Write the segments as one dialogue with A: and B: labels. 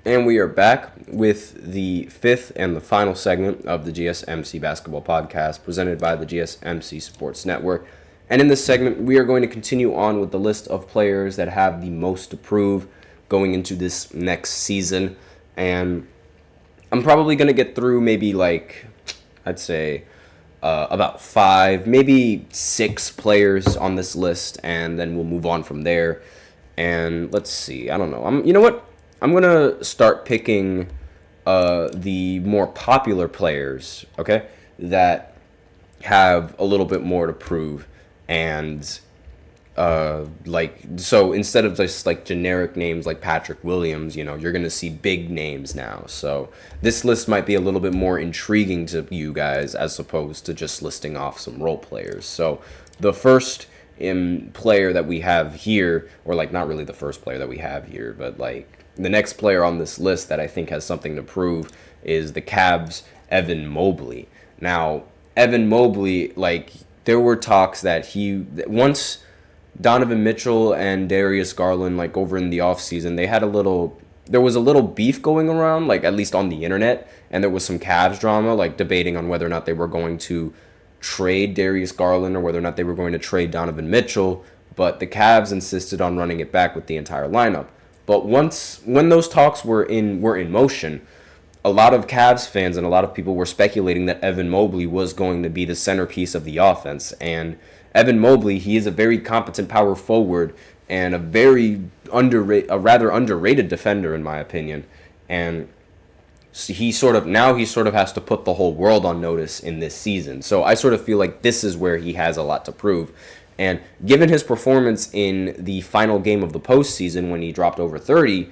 A: And we are back with the fifth and the final segment of the GSMC Basketball Podcast presented by the GSMC Sports Network. And in this segment, we are going to continue on with the list of players that have the most to prove going into this next season. And I'm probably going to get through maybe I'd say about five, maybe six players on this list, and then we'll move on from there. And let's see, I don't know. You know what? I'm gonna start picking the more popular players, okay, that have a little bit more to prove, and so instead of just like generic names like Patrick Williams, you're gonna see big names now. So this list might be a little bit more intriguing to you guys as opposed to just listing off some role players. So the first player that we have here, or like not really the first player that we have here, but like the next player on this list that I think has something to prove is the Cavs' Evan Mobley. Now, Evan Mobley, there were talks that once Donovan Mitchell and Darius Garland, over in the offseason, there was a little beef going around, at least on the internet, and there was some Cavs drama, debating on whether or not they were going to trade Darius Garland or whether or not they were going to trade Donovan Mitchell, but the Cavs insisted on running it back with the entire lineup. But when those talks were in motion, a lot of Cavs fans and a lot of people were speculating that Evan Mobley was going to be the centerpiece of the offense. And Evan Mobley, he is a very competent power forward and a rather underrated defender in my opinion. And he sort of has to put the whole world on notice in this season. So I sort of feel like this is where he has a lot to prove. And given his performance in the final game of the postseason when he dropped over 30,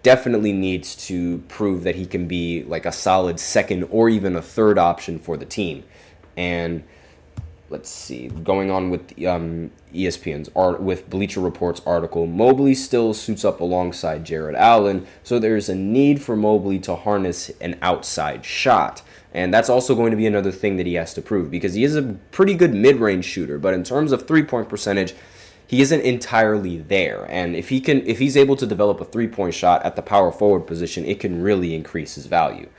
A: definitely needs to prove that he can be like a solid second or even a third option for the team. And let's see, going on with ESPN's with Bleacher Report's article, Mobley still suits up alongside Jared Allen, so there's a need for Mobley to harness an outside shot. And that's also going to be another thing that he has to prove, because he is a pretty good mid-range shooter, but in terms of three-point percentage, he isn't entirely there. And if he's able to develop a three-point shot at the power forward position, it can really increase his value.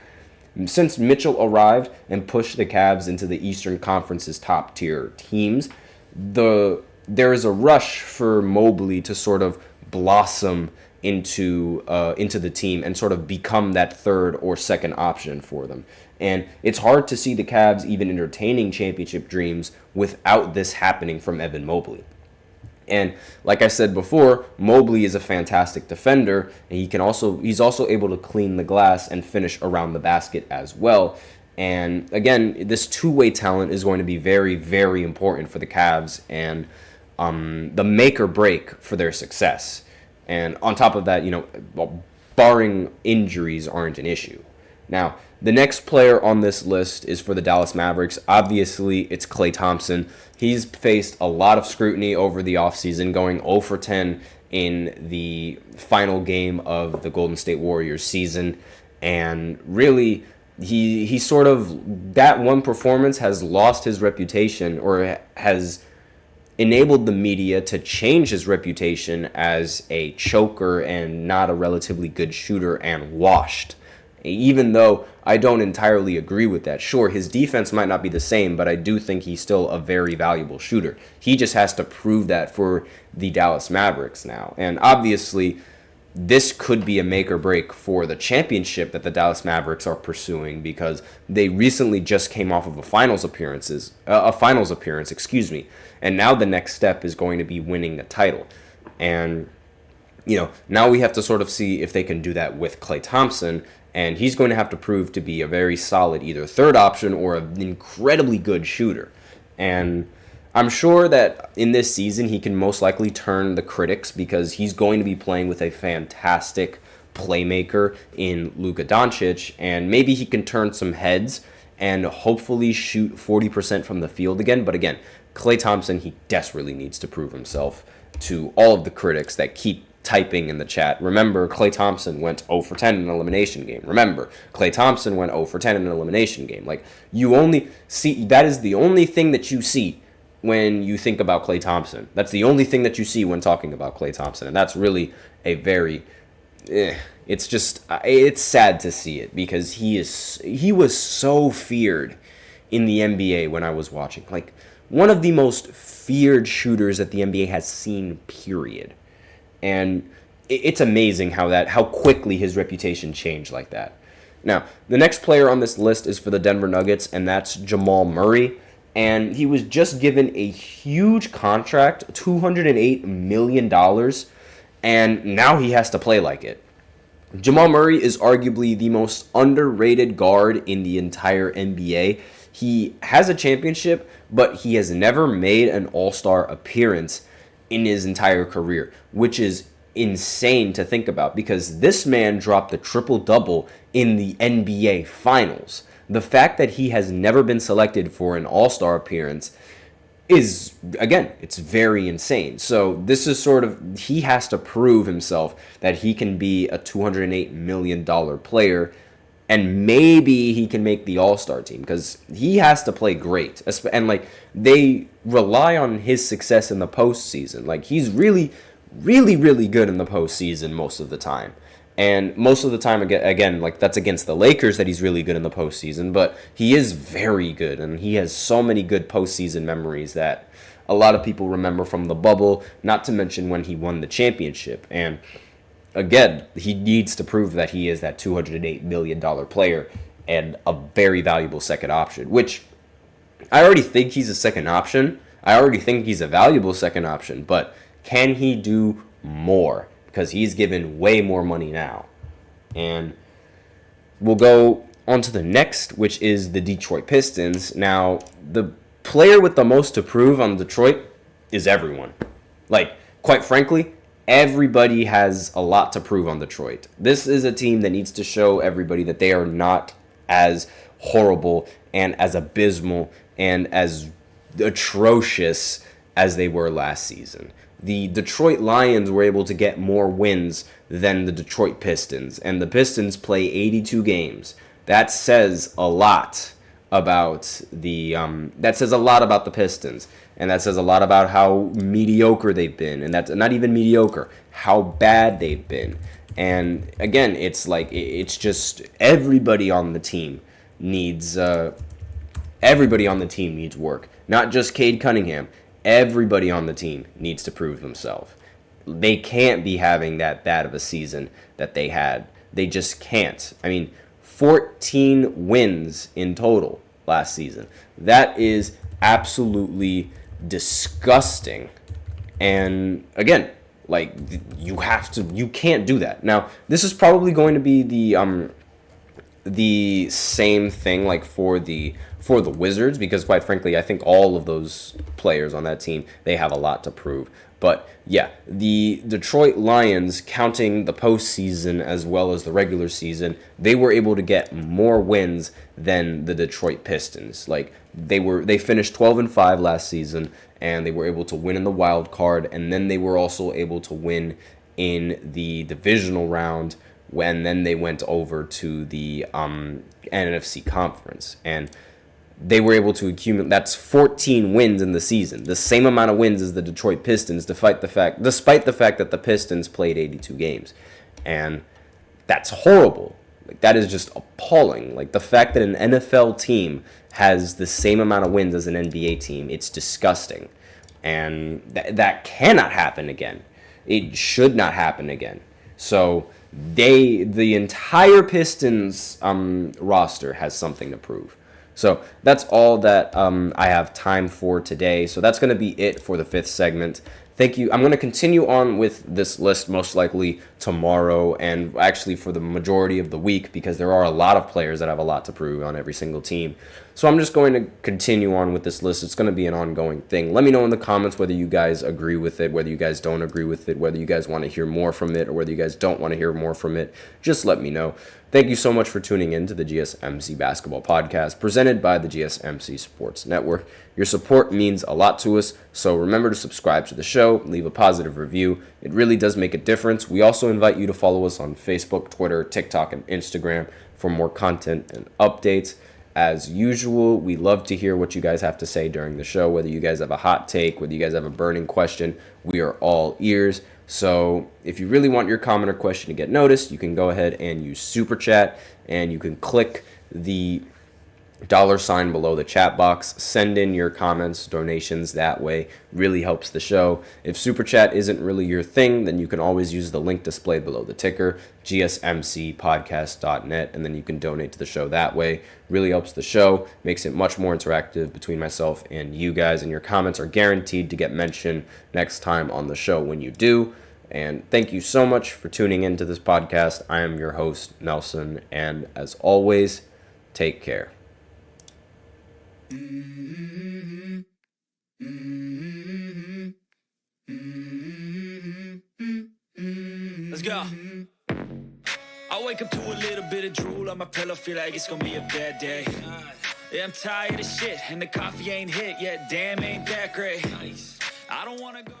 A: Since Mitchell arrived and pushed the Cavs into the Eastern Conference's top-tier teams, there is a rush for Mobley to sort of blossom into the team and sort of become that third or second option for them. And it's hard to see the Cavs even entertaining championship dreams without this happening from Evan Mobley. And like I said before, Mobley is a fantastic defender, and he's also able to clean the glass and finish around the basket as well. And again, this two-way talent is going to be very, very important for the Cavs and the make or break for their success. And on top of that, barring injuries aren't an issue. Now, the next player on this list is for the Dallas Mavericks. Obviously, it's Klay Thompson. He's faced a lot of scrutiny over the offseason, going 0 for 10 in the final game of the Golden State Warriors season. And really, he sort of, that one performance has lost his reputation, or has enabled the media to change his reputation as a choker and not a relatively good shooter and washed. Even though I don't entirely agree with that. Sure, his defense might not be the same, but I do think he's still a very valuable shooter. He just has to prove that for the Dallas Mavericks now. And obviously, this could be a make or break for the championship that the Dallas Mavericks are pursuing, because they recently just came off of a finals appearance, and now the next step is going to be winning the title. And now we have to sort of see if they can do that with Klay Thompson, and he's going to have to prove to be a very solid either third option or an incredibly good shooter. And I'm sure that in this season he can most likely turn the critics, because he's going to be playing with a fantastic playmaker in Luka Doncic, and maybe he can turn some heads and hopefully shoot 40% from the field again. But again, Klay Thompson, he desperately needs to prove himself to all of the critics that keep typing in the chat. Remember, Klay Thompson went 0 for 10 in an elimination game. Remember, Klay Thompson went 0 for 10 in an elimination game. You only see, that is the only thing that you see when you think about Klay Thompson. That's the only thing that you see when talking about Klay Thompson. And that's really a very, it's sad to see it because he was so feared in the NBA when I was watching. Like, one of the most feared shooters that the NBA has seen, period. And it's amazing how quickly his reputation changed like that. Now, the next player on this list is for the Denver Nuggets, and that's Jamal Murray. And he was just given a huge contract, $208 million, and now he has to play like it. Jamal Murray is arguably the most underrated guard in the entire NBA. He has a championship, but he has never made an All-Star appearance in his entire career, which is insane to think about because this man dropped a triple-double in the NBA Finals. The fact that he has never been selected for an All-Star appearance is, again, it's very insane. So this is he has to prove himself that he can be a $208 million player, and maybe he can make the All-Star team because he has to play great. And, like, they rely on his success in the postseason. Like, he's really, really, really good in the postseason most of the time. And most of the time, again, like, that's against the Lakers that he's really good in the postseason, but he is very good, and he has so many good postseason memories that a lot of people remember from the bubble, not to mention when he won the championship. And again, he needs to prove that he is that $208 million player and a very valuable second option, which I already think he's a second option. I already think he's a valuable second option, but can he do more? Because he's given way more money now. And we'll go on to the next, which is the Detroit Pistons. Now, the player with the most to prove on Detroit is everyone. Like, quite frankly, everybody has a lot to prove on Detroit. This is a team that needs to show everybody that they are not as horrible and as abysmal and as atrocious as they were last season. The Detroit Lions were able to get more wins than the Detroit Pistons, and the Pistons play 82 games. That says a lot about the Pistons, and that says a lot about how mediocre they've been, and that's not even mediocre, how bad they've been. And again, it's just everybody on the team needs work, not just Cade Cunningham. Everybody on the team needs to prove themselves. They can't be having that bad of a season that they had. They just can't. I mean, 14 wins in total last season. That is absolutely disgusting. And again, like, you can't do that. Now, this is probably going to be the same thing like for the Wizards, because quite frankly, I think all of those players on that team, they have a lot to prove. But yeah, the Detroit Lions, counting the postseason as well as the regular season, they were able to get more wins than the Detroit Pistons. Like, they finished 12-5 last season, and they were able to win in the wild card, and then they were also able to win in the divisional round, when then they went over to the NFC conference, and they were able to accumulate. That's 14 wins in the season, the same amount of wins as the Detroit Pistons, despite the fact that the Pistons played 82 games, and that's horrible. Like, that is just appalling. Like, the fact that an NFL team has the same amount of wins as an NBA team, it's disgusting, and that cannot happen again. It should not happen again. So the entire Pistons roster has something to prove. So that's all that I have time for today. So that's going to be it for the fifth segment. Thank you. I'm going to continue on with this list most likely tomorrow, and actually for the majority of the week, because there are a lot of players that have a lot to prove on every single team. So I'm just going to continue on with this list. It's going to be an ongoing thing. Let me know in the comments whether you guys agree with it, whether you guys don't agree with it, whether you guys want to hear more from it, or whether you guys don't want to hear more from it. Just let me know. Thank you so much for tuning in to the GSMC Basketball Podcast, presented by the GSMC Sports Network. Your support means a lot to us, so remember to subscribe to the show, leave a positive review. It really does make a difference. We also invite you to follow us on Facebook, Twitter, TikTok, and Instagram for more content and updates. As usual, we love to hear what you guys have to say during the show, whether you guys have a hot take, whether you guys have a burning question. We are all ears. So if you really want your comment or question to get noticed, you can go ahead and use Super Chat, and you can click the $ below the chat box. Send in your comments, donations that way. Really helps the show. If Super Chat isn't really your thing, then you can always use the link displayed below the ticker, gsmcpodcast.net, and then you can donate to the show that way. Really helps the show, makes it much more interactive between myself and you guys, and your comments are guaranteed to get mentioned next time on the show when you do. And thank you so much for tuning into this podcast. I am your host, Nelson, and as always, take care.
B: Let's go. I wake up to a little bit of drool on my pillow, feel like it's gonna be a bad day. Yeah, I'm tired of shit, and the coffee ain't hit yet. Damn, ain't that great. I don't wanna go